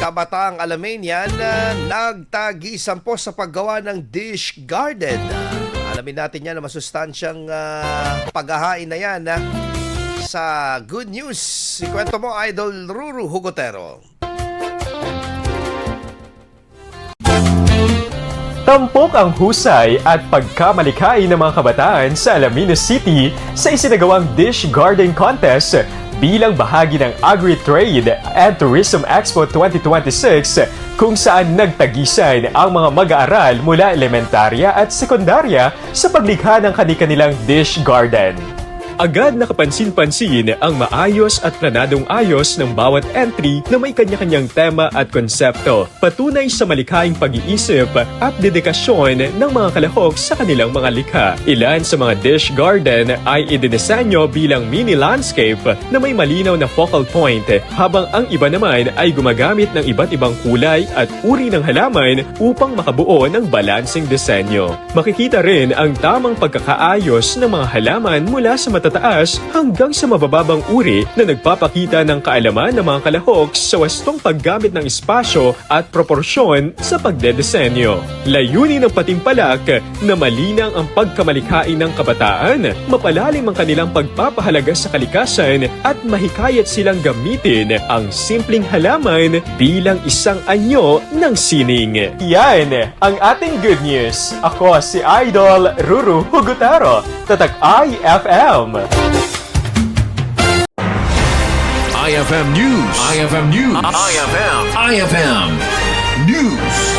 Kabataang Alamanian nagtagisan po sa paggawa ng dish garden. Alamin natin yan na masustansyang paghahain na yan sa Good News. Ikwento mo, Idol Ruru Hugotero. Tampok ang husay at pagkamalikhain ng mga kabataan sa Alaminos City sa isinagawang Dish Garden Contest bilang bahagi ng Agri-Trade and Tourism Expo 2026 kung saan nagtagisan ang mga mag-aaral mula elementarya at sekundarya sa paglikha ng kani-kanilang dish garden. Agad nakapansin-pansin ang maayos at planadong ayos ng bawat entry na may kanya-kanyang tema at konsepto, patunay sa malikhaing pag-iisip at dedikasyon ng mga kalahok sa kanilang mga likha. Ilan sa mga dish garden ay idinisenyo bilang mini landscape na may malinaw na focal point, habang ang iba naman ay gumagamit ng iba't ibang kulay at uri ng halaman upang makabuo ng balanseng disenyo. Makikita rin ang tamang pagkakaayos ng mga halaman mula sa matataas hanggang sa mabababang uri na nagpapakita ng kaalaman ng mga kalahok sa wastong paggamit ng espasyo at proporsyon sa pagdedesenyo. Layunin ng patimpalak na malinang ang pagkamalikhain ng kabataan, mapalalim ang kanilang pagpapahalaga sa kalikasan at mahikayat silang gamitin ang simpleng halaman bilang isang anyo ng sining. Yan ang ating good news. Ako si Idol Ruru Hugotero, Tatak IFM. IFM News. IFM News. IFM News.